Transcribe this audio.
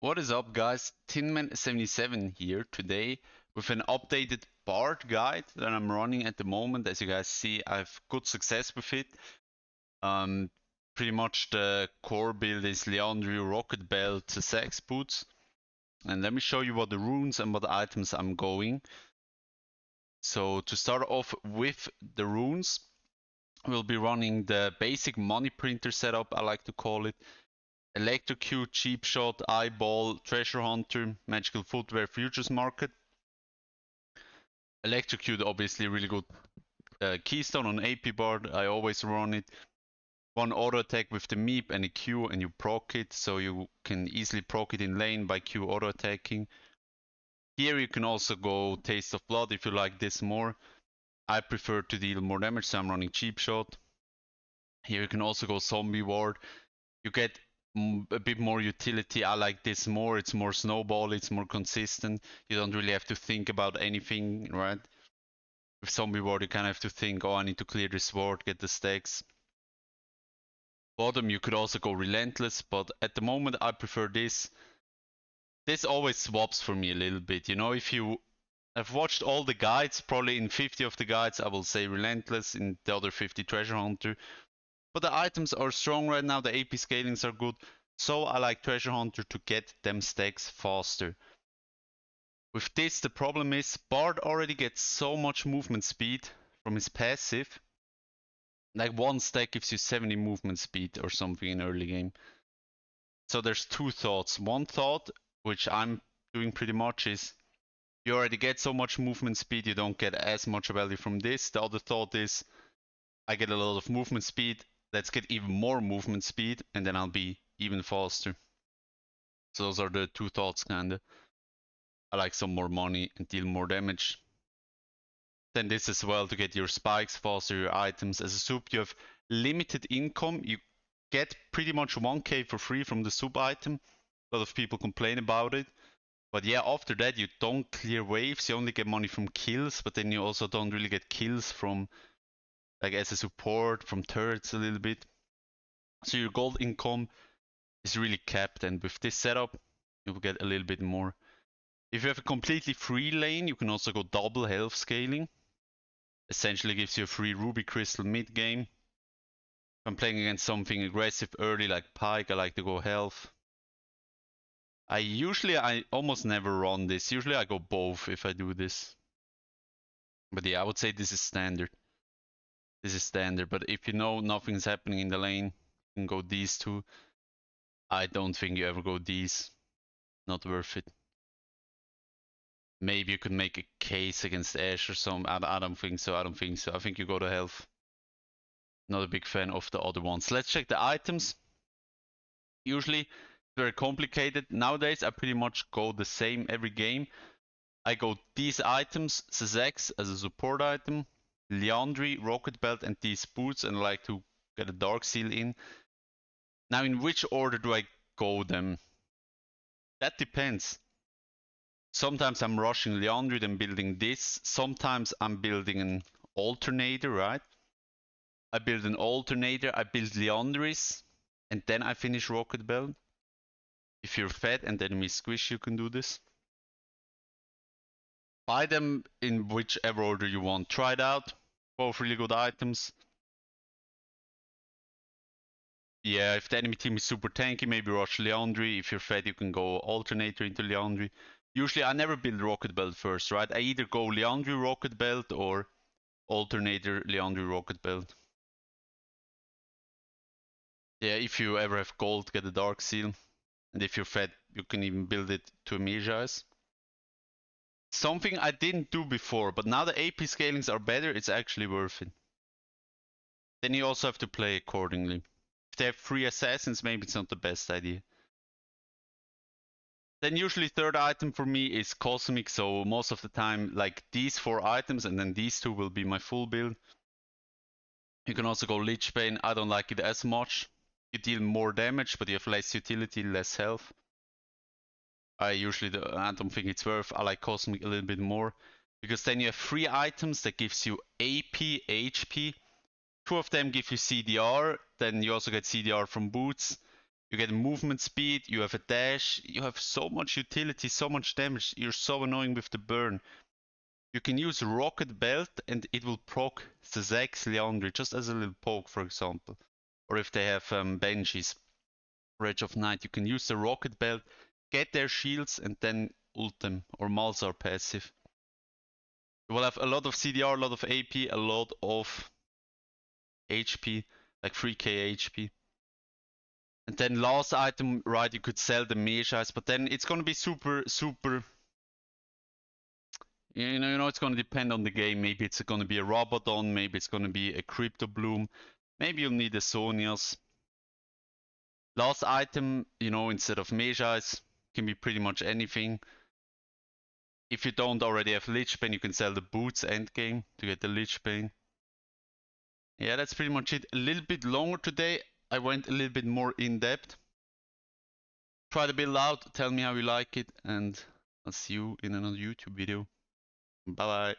What is up, guys? Tinman77 here today with an updated Bard guide that I'm running at the moment. As you guys see, I have good success with it. Um, Pretty much the core build is Leandri, Rocket Belt, Sex Boots. And let me show you what the runes and what the items I'm going. So to start off with the runes, we'll be running the basic money printer setup, I like to call it. Electrocute, Cheap Shot, Eyeball, Treasure Hunter, Magical Footwear, Futures Market. Electrocute, obviously, really good keystone on AP Bard. I always run it. One auto attack with the Meep and a Q, and you proc it, so you can easily proc it in lane by Q auto attacking. Here you can also go Taste of Blood if you like this more. I prefer to deal more damage, so I'm running Cheap Shot. Here you can also go Zombie Ward. You get a bit more utility. I like this more. It's more snowball. It's more consistent. You don't really have to think about anything, right? With Zombie Ward, you kind of have to think, oh, I need to clear this ward, get the stacks. Bottom, you could also go Relentless, but at the moment, I prefer this. This always swaps for me a little bit. You know, if you I've watched all the guides, probably in 50 of the guides, I will say Relentless, in the other 50 Treasure Hunter. But the items are strong right now, the AP scalings are good, so I like Treasure Hunter to get them stacks faster. With this, the problem is Bard already gets so much movement speed from his passive. Like one stack gives you 70 movement speed or something in early game. So there's two thoughts. One thought, which I'm doing pretty much, is you already get so much movement speed, you don't get as much value from this. The other thought is I get a lot of movement speed, let's get even more movement speed, and then I'll be even faster. So those are the two thoughts, kinda. I like some more money and deal more damage. Then this as well to get your spikes faster, your items. As a soup, you have limited income. You get pretty much 1k for free from the soup item. A lot of people complain about it. But yeah, after that you don't clear waves, you only get money from kills, but then you also don't really get kills from, like as a support, from turrets a little bit. So your gold income is really capped, and with this setup, you will get a little bit more. If you have a completely free lane, you can also go double health scaling. Essentially gives you a free ruby crystal mid game. If I'm playing against something aggressive early like Pike, I like to go health. I almost never run this. Usually I go both if I do this. But yeah, I would say this is standard. This is standard. But if you know nothing's happening in the lane, you can go these two. I don't think you ever go these. Not worth it. Maybe you could make a case against Ash or some. I don't think so. I don't think so. I think you go to health. Not a big fan of the other ones. Let's check the items. Usually very complicated. Nowadays I pretty much go the same every game. I go these items, Sezex as a support item, Leandri, Rocket Belt, and these boots, and I like to get a Dark Seal in. Now in which order do I go them? That depends. Sometimes I'm rushing Leandri, then building this. Sometimes I'm building an alternator, right? I build an alternator, I build Leandris, and then I finish Rocket Belt. If you're fed and enemy squish, you can do this. Buy them in whichever order you want. Try it out. Both really good items. Yeah, if the enemy team is super tanky, maybe rush Leandri. If you're fed, you can go alternator into Leandri. Usually I never build Rocket Belt first, right? I either go Leandri Rocket Belt or alternator Leandri Rocket Belt. Yeah, if you ever have gold, get a Dark Seal. And if you're fed, you can even build it to a Mejai's. Something I didn't do before, but now the AP scalings are better, it's actually worth it. Then you also have to play accordingly. If they have 3 assassins, maybe it's not the best idea. Then usually third item for me is Cosmic, so most of the time like these 4 items and then these 2 will be my full build. You can also go Lich Bane, I don't like it as much. You deal more damage, but you have less utility, less health. I don't think it's worth. I like Cosmic a little bit more. Because then you have 3 items that gives you AP, HP. 2 of them give you CDR, then you also get CDR from boots. You get movement speed, you have a dash, you have so much utility, so much damage. You're so annoying with the burn. You can use Rocket Belt and it will proc Zazax Leandri just as a little poke, for example. Or if they have Banshees, Rage of Night, you can use the Rocket Belt, get their shields, and then ult them, or Malzar passive. You will have a lot of CDR, a lot of AP, a lot of HP, like 3k HP. And then last item, right, you could sell the Meshais, but then it's gonna be super, you know, it's gonna depend on the game. Maybe it's gonna be a Rabadon, maybe it's gonna be a Crypto Bloom, maybe you'll need a Sonias. Last item, you know, instead of Meshais, can be pretty much anything. If you don't already have Lich Bane, you can sell the Boots endgame to get the Lich Bane. Yeah, that's pretty much it. A little bit longer today. I went a little bit more in depth. Try the build out, tell me how you like it, and I'll see you in another YouTube video. Bye bye.